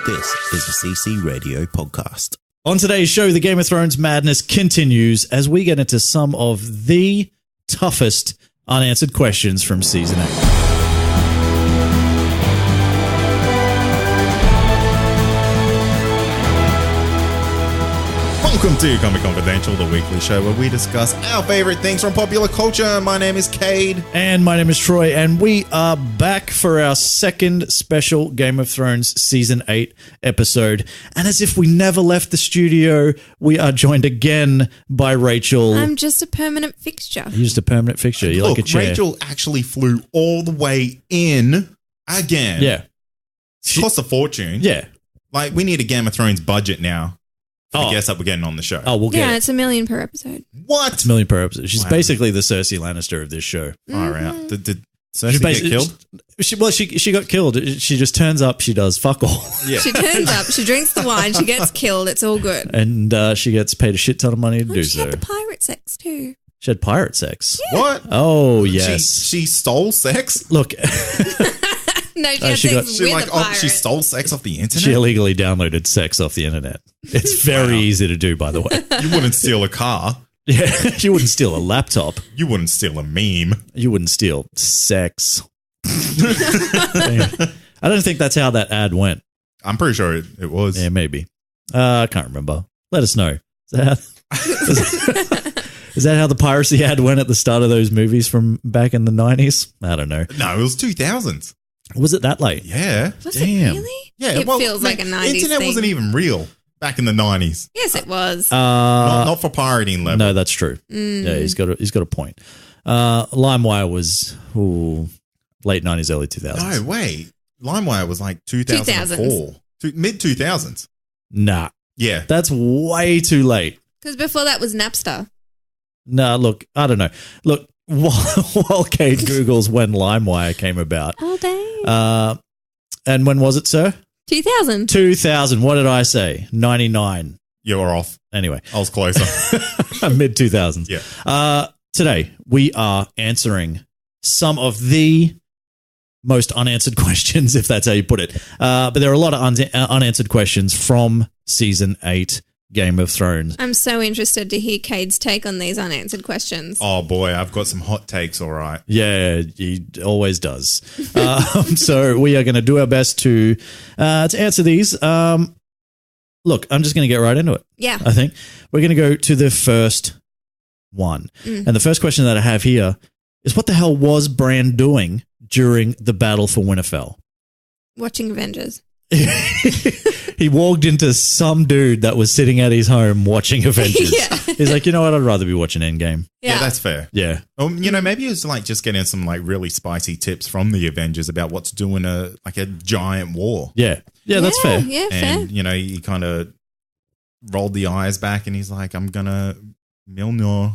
This is the CC Radio podcast. On today's show, the Game of Thrones madness continues as we get into some of the toughest unanswered questions from Season 8. Welcome to Comic Confidential, the weekly show where we discuss our favorite things from popular culture. My name is Cade. And my name is Troy, and we are back for our second special Game of Thrones Season 8 episode. And as if we never left the studio, we are joined again by Rachel. I'm just a permanent fixture. You're just a permanent fixture. You're like a chair. Rachel actually flew all the way in again. Yeah. It cost a fortune. Yeah. Like, we need a Game of Thrones budget now. I guess that we're getting on the show. Oh, we'll get it. It's $1 million per episode. What? It's $1 million per episode. She's basically the Cersei Lannister of this show. Far out. Did Cersei get killed? She got killed. She just turns up. She does fuck all. Yeah. She turns up, she drinks the wine, she gets killed. It's all good. And she gets paid a shit ton of money to do She so. had the pirate sex too. She had pirate sex. Yeah. What? Oh, yes. She stole sex? Look, No, she had she sex She with like a pirate. she stole sex off the internet? she illegally downloaded sex off the internet. It's very easy to do, by the way. You wouldn't steal a car. Yeah, you wouldn't steal a laptop. You wouldn't steal a meme. You wouldn't steal sex. I don't think that's how that ad went. I'm pretty sure it was. Yeah, maybe. I can't remember. Let us know. Is that how the piracy ad went at the start of those movies from back in the 90s? I don't know. No, it was 2000s. Was it that late? Yeah. Was Damn. it really? Yeah. It feels like a 90s Internet thing. wasn't even real back in the 90s. Yes, it was. Not for pirating level. No, that's true. Yeah, he's got a point. LimeWire was late 90s, early 2000s. No, wait. LimeWire was like 2004. Mid-2000s. Nah, Yeah. that's way too late. Because before that was Napster. Nah, look, I don't know. Look, while Kate Googles when LimeWire came about. All day. And when was it, sir? 2000. 2000. What did I say? 99. You were off. Anyway, I was closer. mid 2000s. Yeah. Today, we are answering some of the most unanswered questions, if that's how you put it. But there are a lot of unanswered questions from Season 8 Game of Thrones. I'm so interested to hear Cade's take on these unanswered questions. Oh, boy. I've got some hot takes, all right. Yeah, he always does. So we are going to do our best to answer these. Look, I'm just going to get right into it. Yeah. I think we're going to go to the first one. And the first question that I have here is, what the hell was Bran doing during the battle for Winterfell? Watching Avengers. He walked into some dude that was sitting at his home watching Avengers. Yeah. He's like, you know what? I'd rather be watching Endgame. Yeah, that's fair. Yeah. Maybe it was like just getting some like really spicy tips from the Avengers about what's doing a giant war. Yeah. Yeah, that's fair. Yeah, fair. And, he kind of rolled the eyes back and he's like, I'm going to Milnor.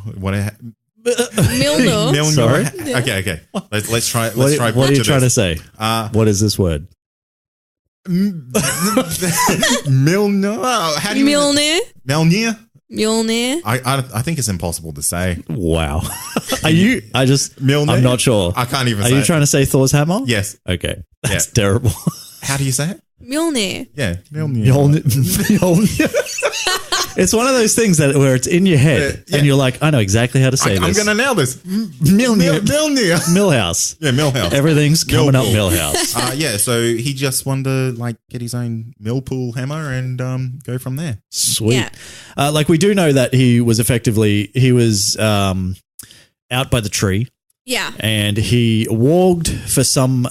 Milno. Milnor. Sorry? Okay. Let's try. What are you trying to say? What is this word? Milnor. How do you Mjolnir. Mjolnir? Mjolnir. I think it's impossible to say. Wow. Mjolnir? I'm not sure. I can't even Are say you it. trying to say Thor's hammer? Yes. Okay. That's terrible. How do you say it? Mjolnir. Yeah. Mjolnir. It's one of those things where it's in your head and you're like, I know exactly how to say I'm this. going to nail this. Mjolnir. Milnir. Millhouse. Yeah, Millhouse. Everything's coming up Millpool. Millhouse. Yeah, so he just wanted to get his own Millpool hammer and go from there. Sweet. Yeah. We do know that he was out by the tree. Yeah. And he walked for some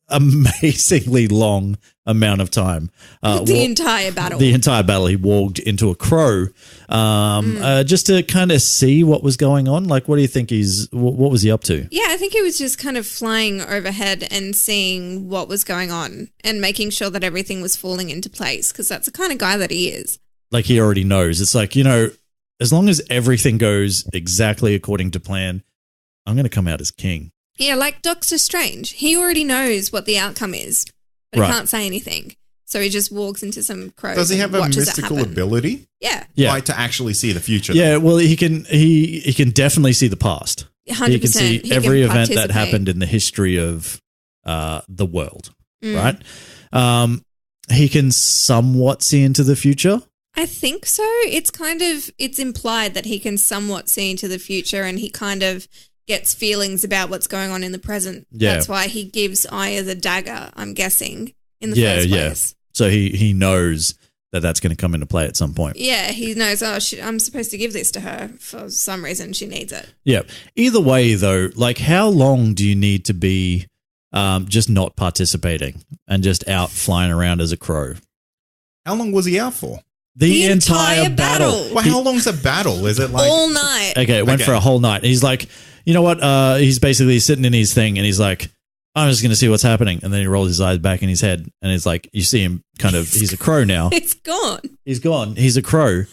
amazingly long amount of time. The entire battle. The entire battle, he walked into a crow just to kind of see what was going on. Like, what do you think what was he up to? Yeah, I think he was just kind of flying overhead and seeing what was going on and making sure that everything was falling into place, because that's the kind of guy that he is. Like, he already knows. It's like, as long as everything goes exactly according to plan, I'm going to come out as king. Yeah, like Doctor Strange. He already knows what the outcome is, but he can't say anything. So he just walks into some crows. Does he have and a watches mystical it happen. ability? Yeah. Like to actually see the future? Yeah, well, he can definitely see the past. 100%. He can see He every can event that participate. happened in the history of the world, right? he can somewhat see into the future. I think so. It's implied that he can somewhat see into the future, and he kind of gets feelings about what's going on in the present. Yeah. That's why he gives Arya the dagger, I'm guessing, in the first place. So he knows that that's going to come into play at some point. Yeah, he knows, I'm supposed to give this to her for some reason. She needs it. Yeah. Either way, though, like how long do you need to be just not participating and just out flying around as a crow? How long was he out for? The entire battle. Well, how long's a battle? Is it like all night? Okay, it went for a whole night. He's like, you know what? He's basically sitting in his thing and he's like, I'm just going to see what's happening. And then he rolls his eyes back in his head and it's like, you see him kind of, he's a crow now. It's gone. He's gone. He's a crow.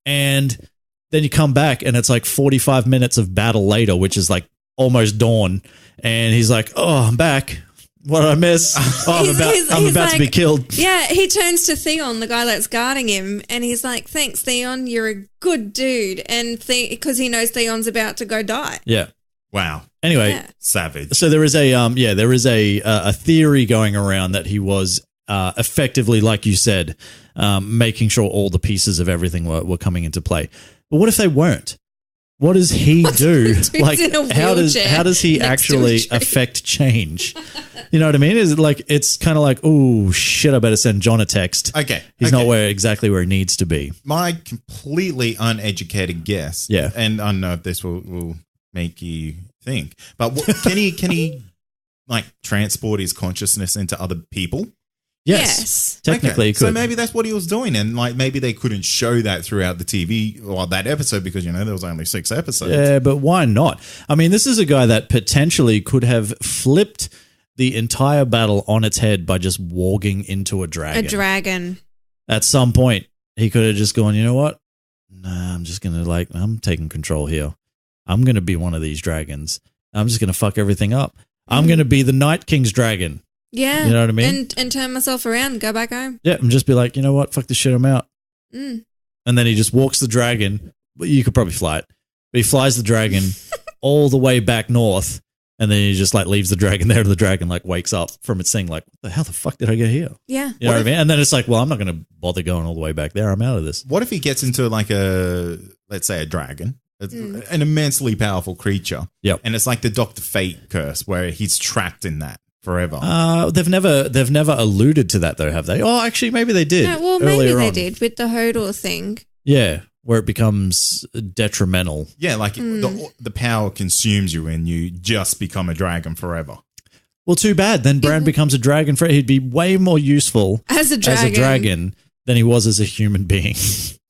And then you come back and it's like 45 minutes of battle later, which is like almost dawn. And he's like, oh, I'm back. What did I miss? Oh, I'm about to be killed. Yeah, he turns to Theon, the guy that's guarding him, and he's like, thanks, Theon, you're a good dude. And because he knows Theon's about to go die. Yeah. wow, Anyway, savage. so there is a theory going around that he was effectively, like you said, making sure all the pieces of everything were coming into play. But what if they weren't? What does he do? Like, how does he actually affect change? You know what I mean? Is it like, it's kind of like, oh shit, I better send Jon a text. Okay, He's not exactly where he needs to be. My completely uneducated guess. Yeah. And I don't know if this will make you think, but can he like transport his consciousness into other people? Yes. Technically, he could. So maybe that's what he was doing, and like maybe they couldn't show that throughout the TV or that episode because there was only 6 episodes. Yeah, but why not? I mean, this is a guy that potentially could have flipped the entire battle on its head by just walking into a dragon. A dragon. At some point, he could have just gone, you know what? Nah, I'm just going to I'm taking control here. I'm going to be one of these dragons. I'm just going to fuck everything up. I'm going to be the Night King's dragon. Yeah. You know what I mean? And turn myself around and go back home. Yeah, and just be like, you know what? Fuck this shit, I'm out. Mm. And then he just walks the dragon. Well, you could probably fly it. But he flies the dragon all the way back north, and then he just like leaves the dragon there, and the dragon like wakes up from its thing like, what the fuck did I get here? Yeah. You know what I mean? And then it's like, well, I'm not going to bother going all the way back there. I'm out of this. What if he gets into like let's say a dragon, an immensely powerful creature, Yep. and it's like the Dr. Fate curse where he's trapped in that forever? They've never alluded to that though, have they? Oh, actually, maybe they did. No, well, maybe earlier they on. did with the Hodor thing. Yeah, where it becomes detrimental. Yeah, like the power consumes you and you just become a dragon forever. Well, too bad. Then Bran becomes a dragon. He'd be way more useful As a dragon than he was as a human being.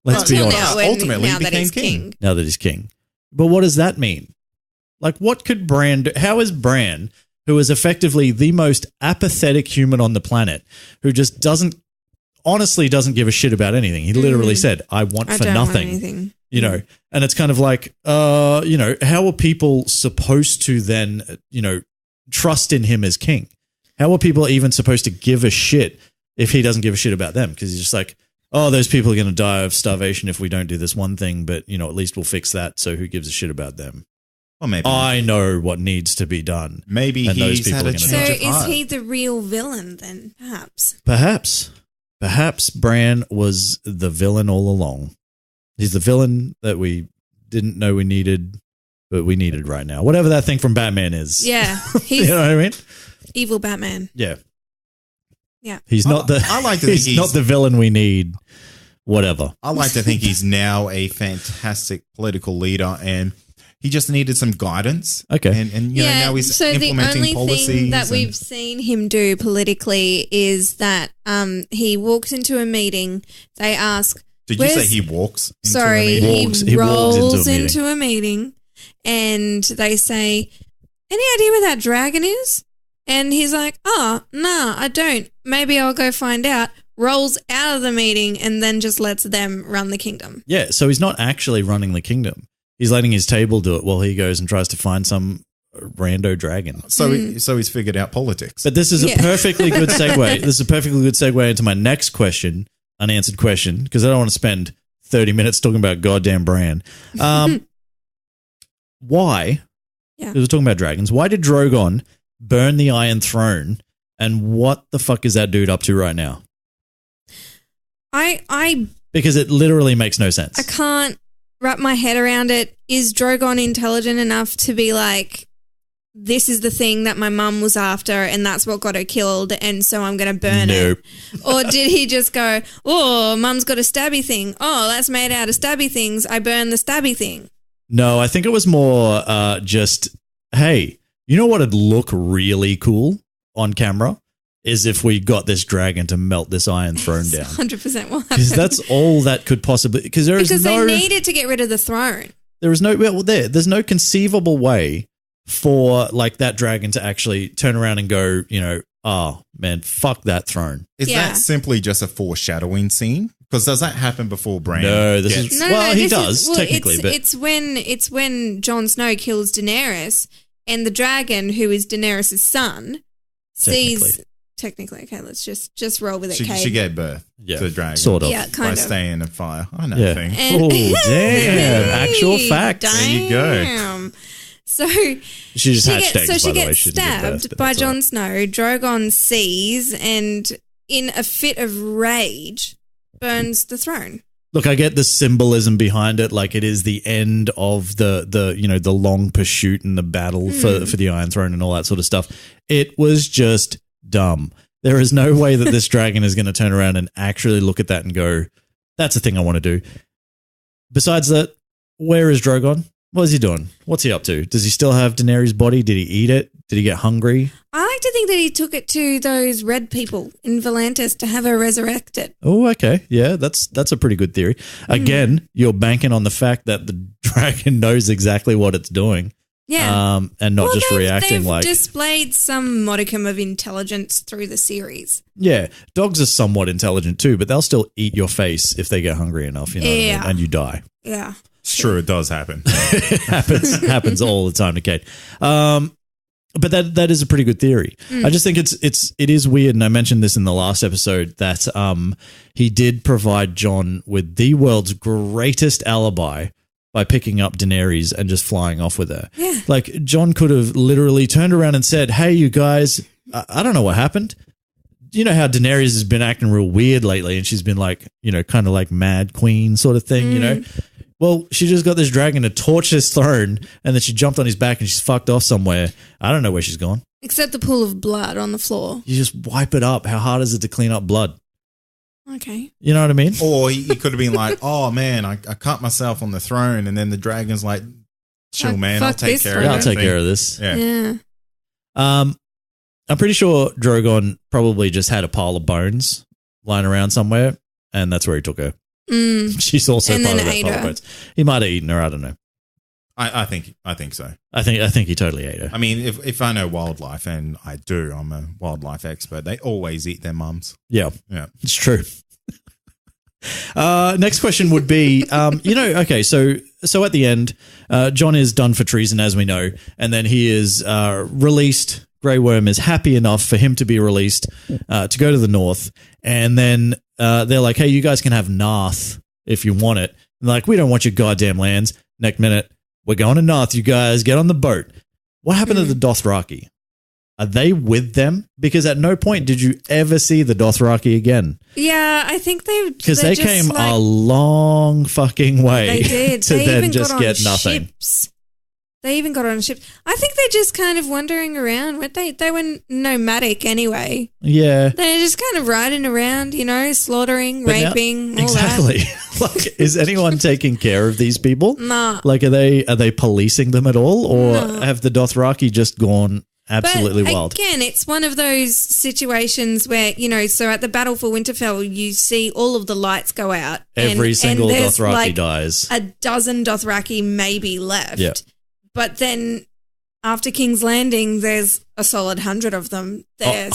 Let's be honest. Ultimately, he that became he's king. Now that he's king. But what does that mean? Like, what could Bran do? How is Bran, who is effectively the most apathetic human on the planet, who just honestly doesn't give a shit about anything? He literally said, I don't want anything. You know, and it's kind of like, you know, how are people supposed to then, you know, trust in him as king? How are people even supposed to give a shit if he doesn't give a shit about them? Because he's just like, oh, those people are going to die of starvation if we don't do this one thing, but, you know, at least we'll fix that. So who gives a shit about them? Well, maybe I know what needs to be done. Maybe he's had a change So of is heart. he the real villain then, perhaps? Perhaps Bran was the villain all along. He's the villain that we didn't know we needed, but we needed right now. Whatever that thing from Batman is. Yeah. You know what I mean? Evil Batman. Yeah. Yeah. He's not the I like to think he's not the villain we need. Whatever. I like to think he's now a fantastic political leader and he just needed some guidance. Okay. And you know, now he's so implementing the only policies. thing that we've seen him do politically is that he walks into a meeting. They ask, Did you say he walks? Into Sorry, a meeting? He rolls walks into a meeting and they say, any idea where that dragon is? And he's like, oh, no, I don't. Maybe I'll go find out. Rolls out of the meeting and then just lets them run the kingdom. Yeah, so he's not actually running the kingdom. He's letting his table do it while he goes and tries to find some rando dragon. So he's figured out politics. But this is a perfectly good segue. This is a perfectly good segue into my next question, unanswered question, because I don't want to spend 30 minutes talking about goddamn Bran. Why? Yeah. Because we're talking about dragons. Why did Drogon burn the Iron Throne? And what the fuck is that dude up to right now? I Because it literally makes no sense. can't wrap my head around it. Is Drogon intelligent enough to be like, this is the thing that my mum was after and that's what got her killed and so I'm going to burn Nope. it? Or did he just go, oh, mum's got a stabby thing. Oh, that's made out of stabby things. I burn the stabby thing. No, I think it was more just, hey, you know what would look really cool on camera is if we got this dragon to melt this Iron Throne down. 100% what Because happened. that's all that could possibly, because They needed to get rid of the throne. there's no conceivable way for like that dragon to actually turn around and go, you know, oh man, fuck that throne. Is Yeah. that simply just a foreshadowing scene? Because does that happen before Bran? No, this gets- is he this does is- well, technically, but it's when Jon Snow kills Daenerys and the dragon, who is Daenerys' son, sees. Technically, okay. Let's just roll with it. she gave birth yeah, to the dragon. sort of. Yeah, by kind of. staying in the fire. I know Yeah. things. And- Oh damn! Actual Hey, facts. There you go. damn. So She just hatched eggs, by she the way. gets She didn't give birth, stabbed but by that's all Jon right. Snow. Drogon sees and, in a fit of rage, burns the throne. Look, I get the symbolism behind it. Like it is the end of the you know the long pursuit and the battle for the Iron Throne and all that sort of stuff. It was just dumb. There is no way that this dragon is going to turn around and actually look at that and go, "That's the thing I want to do." Besides that, where is Drogon? What is he doing? What's he up to? Does he still have Daenerys' body? Did he eat it? Did he get hungry? I like to think that he took it to those red people in Volantis to have her resurrected. Oh, okay. Yeah, that's a pretty good theory. Again, you're banking on the fact that the dragon knows exactly what it's doing. Yeah. And not just they've reacting like... displayed some modicum of intelligence through the series. Yeah, dogs are somewhat intelligent too, but they'll still eat your face if they get hungry enough, you know what I Yeah. mean? And you die. Yeah. It's true, it does happen. It happens all the time to Kate. But that is a pretty good theory. I just think it is weird, and I mentioned this in the last episode that he did provide Jon with the world's greatest alibi by picking up Daenerys and just flying off with her. Yeah. Like Jon could have literally turned around and said, "Hey, you guys, I don't know what happened. You know how Daenerys has been acting real weird lately, and she's been like, you know, kind of like Mad Queen sort of thing, you know." Well, she just got this dragon to torch his throne, and then she jumped on his back and she's fucked off somewhere. I don't know where she's gone. Except the pool of blood on the floor. You just wipe it up. How hard is it to clean up blood? Okay. You know what I mean? Or he could have been like, oh man, I cut myself on the throne. And then the dragon's like, chill, Fuck- man, I'll fuck take this care throne. of I'll take everything." care of this. Yeah. Yeah. I'm pretty sure Drogon probably just had a pile of bones lying around somewhere, and that's where he took her. She's also And part then of that ate pile of her. bones. He might have eaten her. I don't know. I think so. I think he totally ate her. I mean, if I know wildlife, and I do, I'm a wildlife expert, they always eat their mums. Yeah, Yeah. it's true. Next question would be, okay, so at the end, Jon is done for treason, as we know, and then he is released. Grey Worm is happy enough for him to be released to go to the north, and then they're like, "Hey, you guys can have Narth if you want it." And they're like, "We don't want your goddamn lands." Next minute, we're going to Narth. You guys get on the boat. What happened to the Dothraki? Are they with them? Because at no point did you ever see the Dothraki again. Yeah, I think Because they came a long fucking way They did. to They then even just got on get nothing. ships. They even got on ships. I think they're just kind of wandering around. Weren't they? They were nomadic anyway. Yeah. They're just kind of riding around, slaughtering, But now- raping, all exactly. Like, is anyone taking care of these people? Nah. Like, are they policing them at all, or have the Dothraki just gone absolutely but wild? Again, it's one of those situations where, so at the Battle for Winterfell, you see all of the lights go out. Every single there's Dothraki like dies. a dozen Dothraki maybe left. Yeah. But then after King's Landing, there's a solid 100 of them there.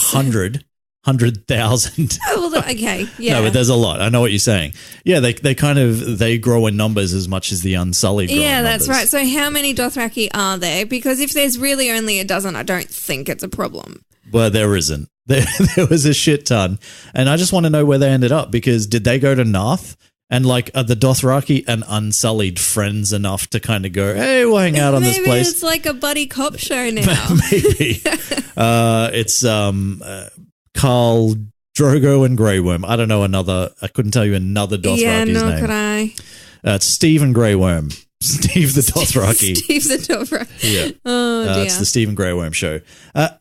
100,000. Oh, well, okay, yeah. No, but there's a lot. I know what you're saying. Yeah, they grow in numbers as much as the Unsullied grow Yeah, in that's numbers. right. So how many Dothraki are there? Because if there's really only a dozen, I don't think it's a problem. Well, there isn't. There was a shit ton. And I just want to know where they ended up, because did they go to Narth? And like, are the Dothraki and Unsullied friends enough to kind of go, hey, we'll hang out on this Maybe place? it's like a buddy cop show now. Maybe. It's Carl Drogo and Grey Worm. I don't know another. I couldn't tell you another Dothraki's Yeah, nor name. could I. It's Steve and Grey Worm. Steve the Dothraki. Steve the Dothraki. Yeah. Oh, dear. It's the Stephen Grey Worm show.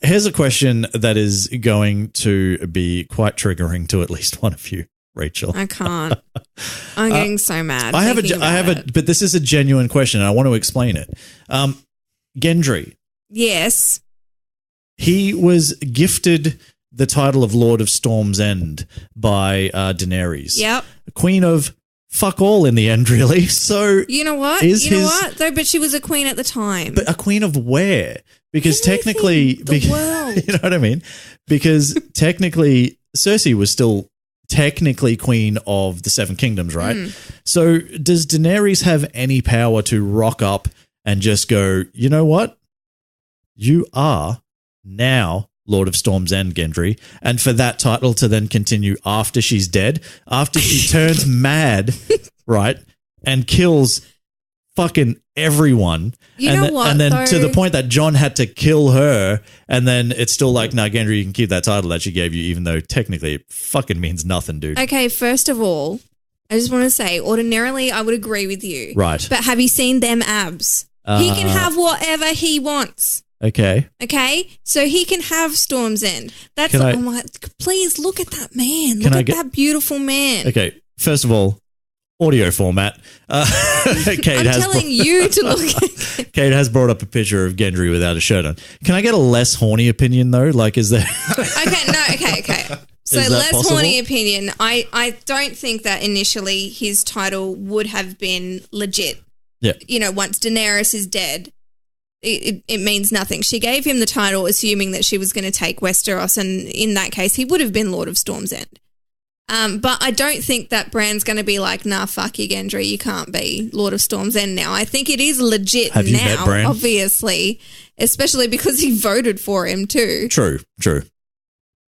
Here's a question that is going to be quite triggering to at least one of you, Rachel. I can't. I'm getting so mad. I have thinking about it. but this is a genuine question and I want to explain it. Gendry, Yes. he was gifted the title of Lord of Storm's End by Daenerys. Yep. Queen of fuck all in the end, really. So You know what? Is You know his- what? Though, but she was a queen at the time. but a queen of where? Because Everything, technically, the world. you know what I mean? Because technically, Cersei was still technically queen of the Seven Kingdoms, right? So does Daenerys have any power to rock up and just go, you know what? You are now Lord of Storm's End, Gendry. And for that title to then continue after she's dead, after she turns mad, right? And kills fucking everyone. You and know then, what, And then though? to the point that Jon had to kill her. And then it's still like, no, Gendry, you can keep that title that she gave you, even though technically it fucking means nothing, dude. Okay, first of all, I just want to say, ordinarily, I would agree with you. Right. But have you seen them abs? He can have whatever he wants. Okay. Okay, so he can have Storm's End. That's Can I- oh my! Please look at that man. Can Look I at get- that beautiful man. Okay. First of all, audio format. Kate I'm has telling you to look. At Kate has brought up a picture of Gendry without a shirt on. Can I get a less horny opinion though? Like, is there? Okay. So Is that less possible? horny opinion. I don't think that initially his title would have been legit. Yeah. You know, once Daenerys is dead, it means nothing. She gave him the title assuming that she was going to take Westeros, and in that case, he would have been Lord of Storm's End. But I don't think that Bran's going to be like, nah, fuck you, Gendry, you can't be Lord of Storm's End now. I think it is legit Have you met now, Bran? obviously, especially because he voted for him too. True.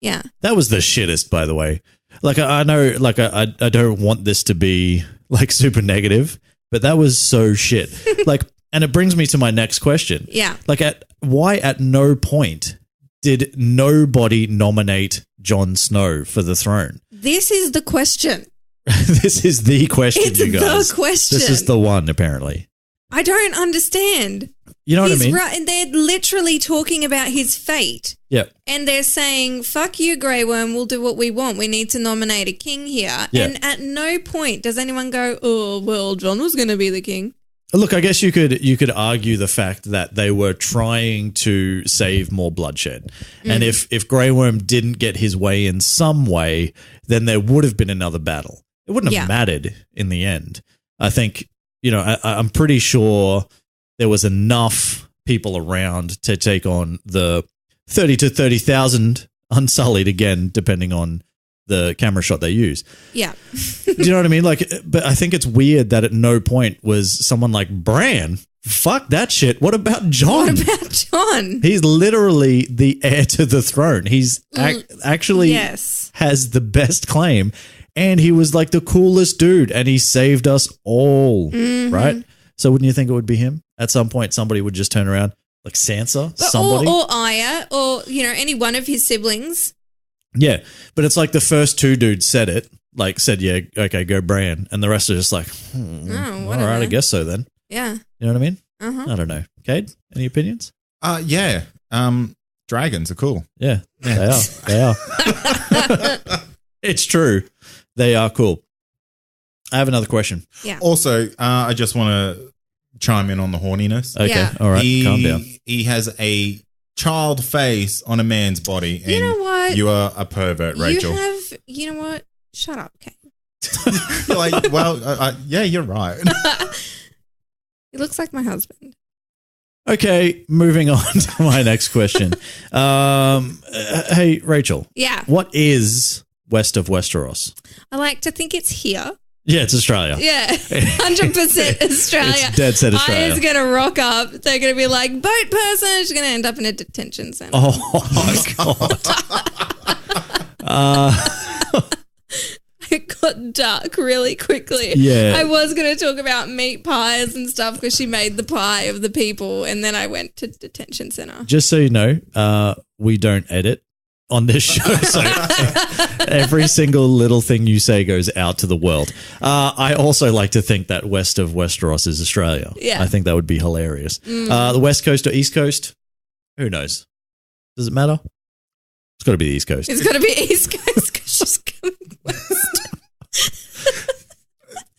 Yeah. That was the shittest, by the way. Like, I know, like, I don't want this to be like super negative, but that was so shit. Like, and it brings me to my next question. Yeah. Like, why at no point did nobody nominate Jon Snow for the throne? This is the question. This is the question, It's you guys. the question. This is the one, apparently. I don't understand. You know what I He's mean? right, and they're literally talking about his fate. Yeah. And they're saying, fuck you, Grey Worm, we'll do what we want. We need to nominate a king here. Yeah. And at no point does anyone go, oh, well, Jon was going to be the king. Look, I guess you could argue the fact that they were trying to save more bloodshed. And if Grey Worm didn't get his way in some way, then there would have been another battle. It wouldn't have mattered in the end. I think, you know, I'm pretty sure there was enough people around to take on the 30 to 30,000 Unsullied again, depending on the camera shot they use. Yeah. Do you know what I mean? Like, but I think it's weird that at no point was someone like Bran. Fuck that shit. What about Jon? What about Jon? He's literally the heir to the throne. He's actually Yes. has the best claim, and he was like the coolest dude, and he saved us all, right? So wouldn't you think it would be him? At some point, somebody would just turn around, like Sansa, But somebody. Or Arya, or, you know, any one of his siblings. Yeah, but it's like the first two dudes said, yeah, okay, go Bran, and the rest are just like, Oh, all whatever. right, I guess so then. Yeah. You know what I mean? Uh-huh. I don't know. Cade, any opinions? Yeah. Dragons are cool. Yeah, they are. They are. It's true. They are cool. I have another question. Yeah. Also, I just want to chime in on the horniness. Okay, Yeah. all right, calm down. He has a child face on a man's body. And You know what? You are a pervert, Rachel. You know what? Shut up, Kate. You're like, well, yeah, you're right. He looks like my husband. Okay, moving on to my next question. Hey, Rachel, Yeah. what is west of Westeros? I like to think it's here. Yeah, it's Australia. Yeah. 100% Australia. It's dead set Australia. Arya's going to rock up. They're going to be like, boat person. She's going to end up in a detention center. Oh, God. It got dark really quickly. Yeah. I was going to talk about meat pies and stuff because she made the pie of the people, and then I went to detention center. Just so you know, we don't edit on this show. So every single little thing you say goes out to the world. I also like to think that west of Westeros is Australia. Yeah. I think that would be hilarious. The West Coast or East Coast? Who knows? Does it matter? It's got to be the East Coast. It's got to be East Coast because she's coming west.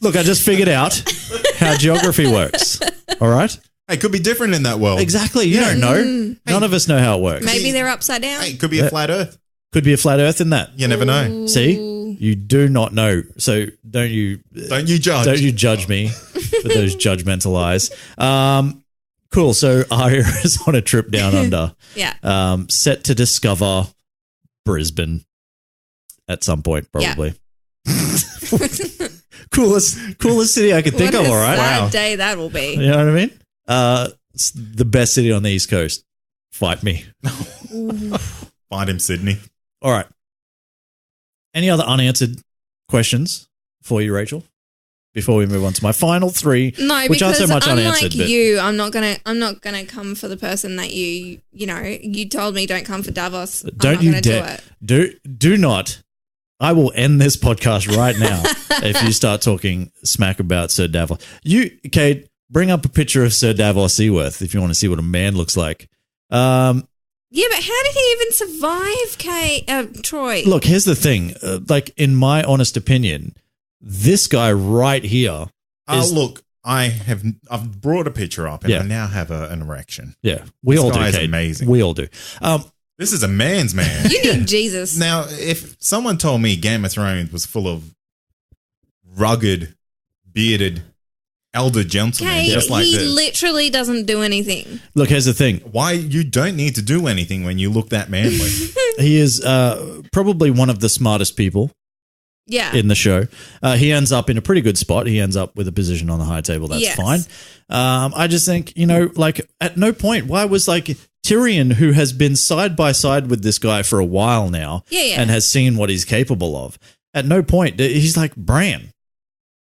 Look, I just figured out how geography works. All right? Hey, it could be different in that world. Exactly. You don't know. None of us know how it works. Maybe they're upside down. Hey, it could be a flat Earth. Could be a flat Earth in that. You never know. See? You do not know. So don't you judge. Don't you judge me with those judgmental eyes. Cool. So Arya is on a trip down under. Yeah. Set to discover Brisbane at some point, probably. Yeah. coolest city I could think What of, a all right? sad day that will be. You know what I mean? It's the best city on the East Coast. Fight me. Find him, Sydney. All right. Any other unanswered questions for you, Rachel? Before we move on to my final three, No, which aren't because so much unlike unanswered. But you, I'm not gonna come for the person that you told me don't come for Davos. don't I'm you not gonna dare. do it. Do not. I will end this podcast right now if you start talking smack about Sir Davos. You, Kate, bring up a picture of Sir Davos Seaworth if you want to see what a man looks like. Yeah, but how did he even survive, Troy? Look, here's the thing. Like, in my honest opinion, this guy right here is... Look, I've brought a picture up and Yeah. I now have an erection. Yeah, we This all do, guy is Kate. amazing. We all do. This is a man's man. You need Jesus. Now, if someone told me Game of Thrones was full of rugged, bearded, elder gentlemen Okay, just like he this, literally doesn't do anything. Look, here's the thing. why you don't need to do anything when you look that manly? He is probably one of the smartest people Yeah. in the show. He ends up in a pretty good spot. He ends up with a position on the high table. That's Yes. fine. I just think, like at no point, why was like Tyrion, who has been side by side with this guy for a while now Yeah. and has seen what he's capable of, at no point, he's like, Bran,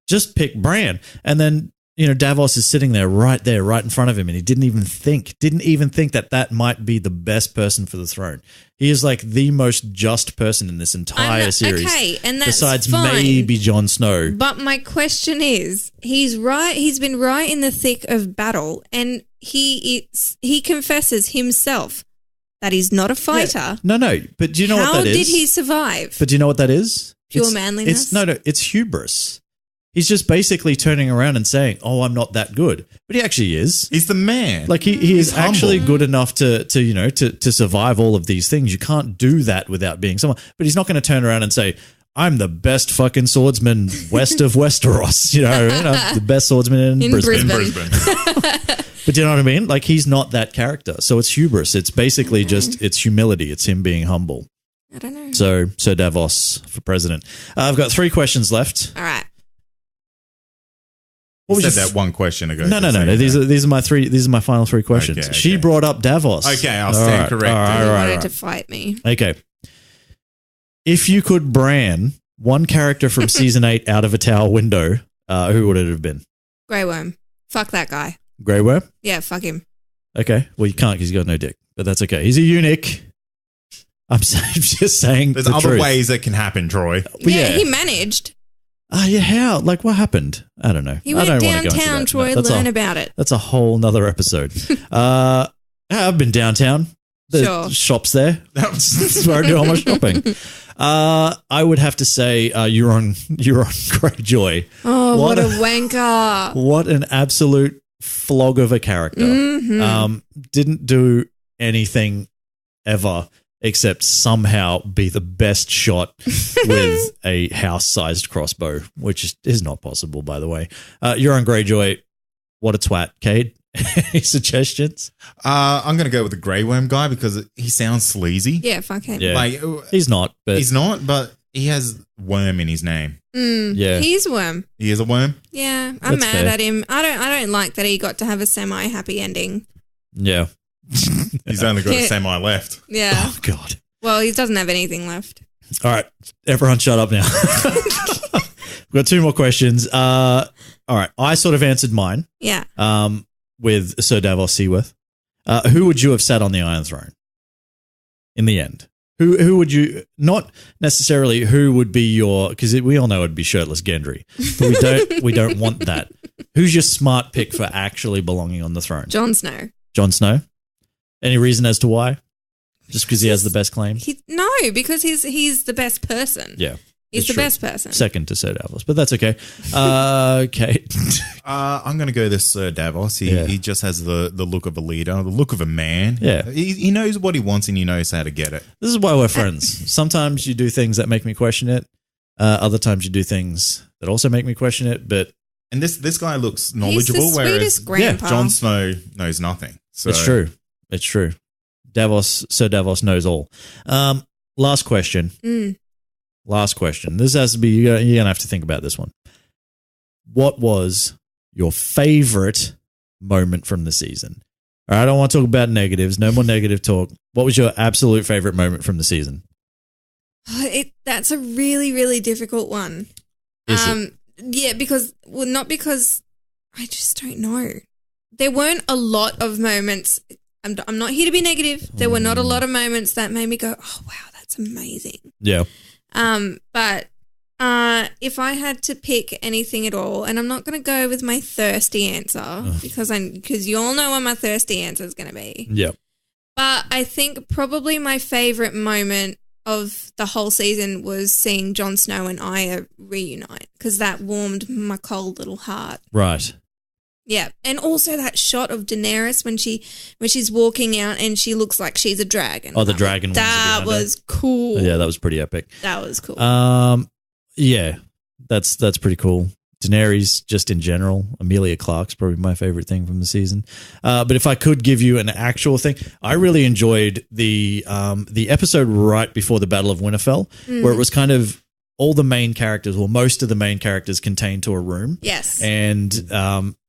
just pick Bran. And then, Davos is sitting there, right in front of him. And he didn't even think that might be the best person for the throne. He is like the most just person in this entire series. Okay, and that's besides fine. maybe Jon Snow. But my question is, he's been right in the thick of battle, and he confesses himself that he's not a fighter. No, but do you know what How that is? did he survive? But do you know what that is? Pure manliness? It's hubris. He's just basically turning around and saying, "Oh, I'm not that good," but he actually is. He's the man. Like he is humble. actually good enough to survive all of these things. You can't do that without being someone. But he's not going to turn around and say, "I'm the best fucking swordsman west of Westeros." The best swordsman in Brisbane. in Brisbane. But do you know what I mean? Like he's not that character. So it's hubris. It's basically just it's humility. It's him being humble. I don't know. So Davos for president. I've got 3 questions left. All right. What You was said your that one question ago. No. just so you These know. are my 3. These are my final 3 questions. Okay, She okay. brought up Davos. Okay, I'll stand corrected. He All wanted right. to fight me. Okay. If you could Bran one character from season 8 out of a tower window, who would it have been? Grey Worm. Fuck that guy. Grey Worm? Yeah, fuck him. Okay. Well, you can't because he's got no dick, but that's okay. He's a eunuch. I'm just saying. There's the other truth. ways that can happen, Troy. Well, Yeah, he managed. Yeah, how? Like, what happened? I don't know. He I went don't wanna go into downtown, that. Troy, That's learn a, about it. That's a whole nother episode. I've been downtown. The Sure. shops there. That's where I do all my shopping. I would have to say Euron Greyjoy. Oh, what What a a- wanker. What an absolute flog of a character. Mhm. Didn't do anything ever except somehow be the best shot with a house-sized crossbow, which is not possible, by the way. Euron Greyjoy, what a twat. Cade, any suggestions? I'm going to go with the Grey Worm guy because he sounds sleazy. Yeah, fuck him. Yeah. Like, He's not, but he's not, but he has worm in his name. Yeah. He's a worm. He is a worm. Yeah, I'm That's mad fair. at him. I don't like that he got to have a semi-happy ending. yeah. He's only got a semi left. Yeah. Oh, God. Well, he doesn't have anything left. All right. Everyone shut up now. We've got 2 more questions. All right. I sort of answered mine Yeah. with Sir Davos Seaworth. Who would you have sat on the Iron Throne in the end? Who would you, not necessarily who would be your, because we all know it'd be shirtless Gendry, but we don't want that. Who's your smart pick for actually belonging on the throne? Jon Snow. Jon Snow? Any reason as to why? Just because he has the best claim? No, because he's the best person. Yeah. He's the true. best person. Second to Sir Davos, but that's okay. Kate. I'm going to go this Sir Davos. He just has the look of a leader, the look of a man. Yeah. He knows what he wants and he knows how to get it. This is why we're friends. Sometimes you do things that make me question it. Other times you do things that also make me question it. But And this guy looks knowledgeable, He's the whereas sweetest grandpa. Jon Snow knows nothing. So it's true. It's true. Sir Davos knows all. Last question. Last question. This has to be, you're going to have to think about this one. What was your favorite moment from the season? All right, I don't want to talk about negatives. No more negative talk. What was your absolute favorite moment from the season? That's a really, really difficult one. Is it? Yeah, not because I just don't know. There weren't a lot of moments. I'm not here to be negative. There were not a lot of moments that made me go, oh, wow, that's amazing. Yeah. But if I had to pick anything at all, and I'm not going to go with my thirsty answer because you all know what my thirsty answer is going to be. Yeah. But I think probably my favorite moment of the whole season was seeing Jon Snow and Arya reunite because that warmed my cold little heart. Right. Yeah, and also that shot of Daenerys when she's walking out and she looks like she's a dragon. Oh, the dragon. That was cool. Yeah, that was pretty epic. That was cool. Yeah, that's pretty cool. Daenerys, just in general, Emilia Clarke's probably my favorite thing from the season. But if I could give you an actual thing, I really enjoyed the episode right before the Battle of Winterfell, where it was kind of all the main characters, or most of the main characters, contained to a room. Yes. And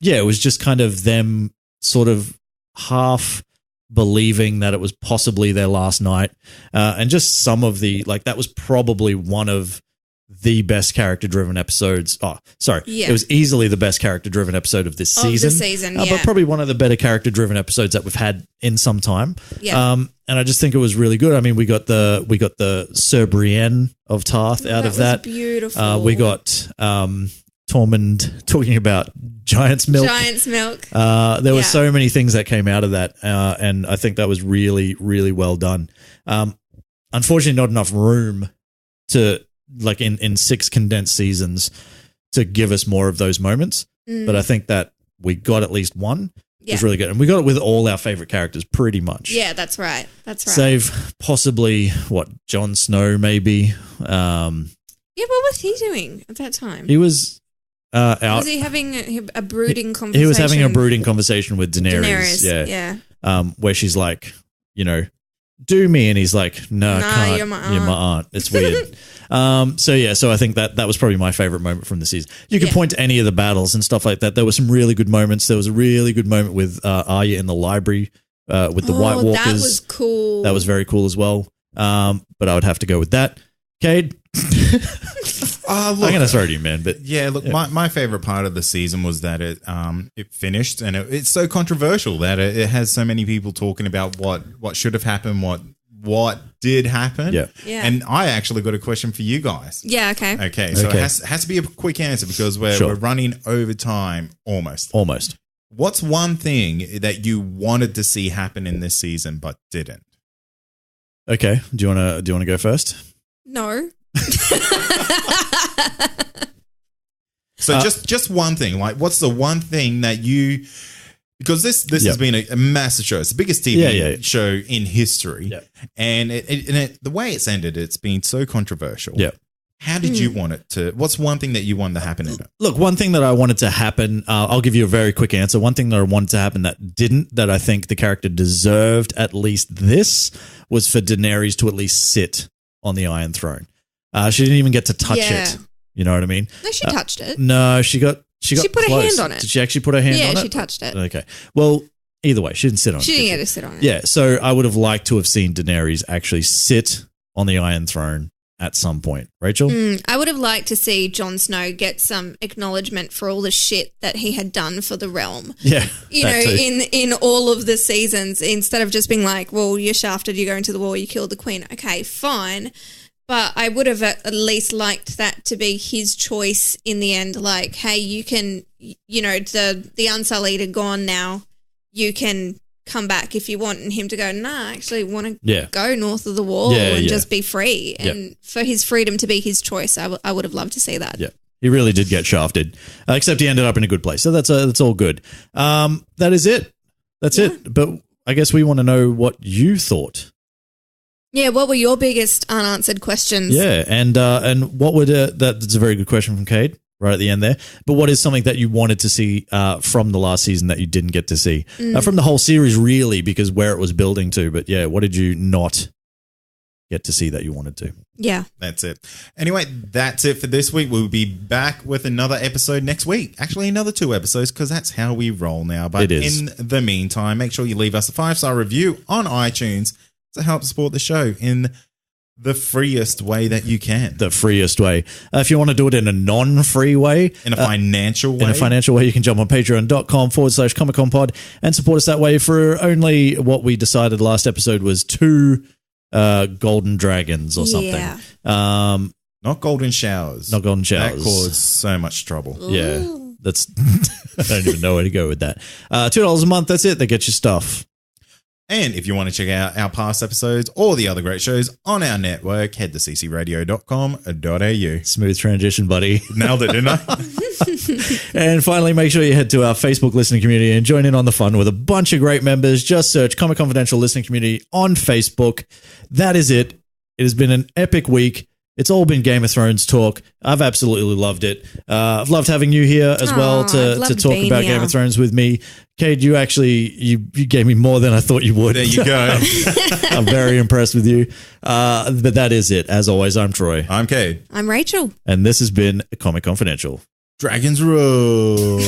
it was just kind of them sort of half believing that it was possibly their last night. And just some of that was probably one of the best character-driven episodes. Oh, sorry. Yeah. It was easily the best character-driven episode of this season. Of the season, yeah. But probably one of the better character-driven episodes that we've had in some time. Yeah. And I just think it was really good. I mean, we got the Sir Brienne of Tarth out of that. Was beautiful. We got Tormund talking about Giant's Milk. Giant's Milk. There were so many things that came out of that, and I think that was really, really well done. Unfortunately, not enough room to, like in 6 condensed seasons, to give us more of those moments. But I think that we got at least one. It was really good. And we got it with all our favorite characters pretty much. Yeah, that's right. That's right. Save possibly, Jon Snow maybe. Yeah, what was he doing at that time? He was out. Was he having a brooding conversation? He was having a brooding conversation with Daenerys. Yeah. Where she's like, do me. And he's like, no, I can't. You're my aunt. You're my aunt. It's weird. So I think that was probably my favorite moment from the season. You could point to any of the battles and stuff like that. There were some really good moments. There was a really good moment with Arya in the library with the White Walkers. That was cool. That was very cool as well. But I would have to go with that. Cade? I'm going to throw it to you, man. But my favorite part of the season was that it finished, and it's so controversial that it has so many people talking about what should have happened, what did happen. Yeah. And I actually got a question for you guys. Yeah, okay. Okay, so it has to be a quick answer because we're running over time almost. What's one thing that you wanted to see happen in this season but didn't? Okay. Do you want to go first? No. So just one thing. Like, what's the one thing that you? Because this has been a massive show. It's the biggest TV show in history, and the way it's ended, it's been so controversial. Yeah. How did you want it to? What's one thing that you wanted to happen in it? Look, one thing that I wanted to happen, I'll give you a very quick answer. One thing that I wanted to happen that didn't, that I think the character deserved at least this, was for Daenerys to at least sit on the Iron Throne. She didn't even get to touch it. You know what I mean? No, she touched it. No, she put close. A hand on it. Did she actually put her hand on it? Yeah, she touched it. Okay. Well, either way, she didn't sit on it. She didn't get to sit on it. Yeah, so I would have liked to have seen Daenerys actually sit on the Iron Throne at some point. Rachel? I would have liked to see Jon Snow get some acknowledgement for all the shit that he had done for the realm. Yeah. You know, in all of the seasons, instead of just being like, well, you're shafted, you're going to the war, you killed the queen. Okay, fine. But I would have at least liked that to be his choice in the end. Like, hey, you can, you know, the Unsullied are gone now. You can come back if you want, and him to go, nah, I actually want to go north of the wall and just be free. And for his freedom to be his choice, I would have loved to see that. Yeah. He really did get shafted, except he ended up in a good place. So that's all good. That is it. That's it. But I guess we want to know what you thought. Yeah, what were your biggest unanswered questions? Yeah, and what would that's a very good question from Cade right at the end there. But what is something that you wanted to see from the last season that you didn't get to see from the whole series, really, because where it was building to? But yeah, what did you not get to see that you wanted to? Yeah, that's it. Anyway, that's it for this week. We'll be back with another episode next week. Actually, another 2 episodes, because that's how we roll now. But in the meantime, make sure you leave us a 5-star review on iTunes to help support the show in the freest way that you can. The freest way. If you want to do it in a non-free way. In a financial way. In a financial way, you can jump on patreon.com/ComicConPod and support us that way for only what we decided last episode was 2 golden dragons or something. Yeah. Not golden showers. Not golden showers. That caused so much trouble. Ooh. Yeah. That's I don't even know where to go with that. $2 a month, that's it. That gets you stuff. And if you want to check out our past episodes or the other great shows on our network, head to ccradio.com.au. Smooth transition, buddy. Nailed it, didn't I? And finally, make sure you head to our Facebook listening community and join in on the fun with a bunch of great members. Just search Comic Confidential Listening Community on Facebook. That is it. It has been an epic week. It's all been Game of Thrones talk. I've absolutely loved it. I've loved having you here as well to talk about Game of Thrones with me. Cade, you actually you gave me more than I thought you would. There you go. I'm very impressed with you. But that is it. As always, I'm Troy. I'm Cade. I'm Rachel. And this has been Comic Confidential. Dragons Roar.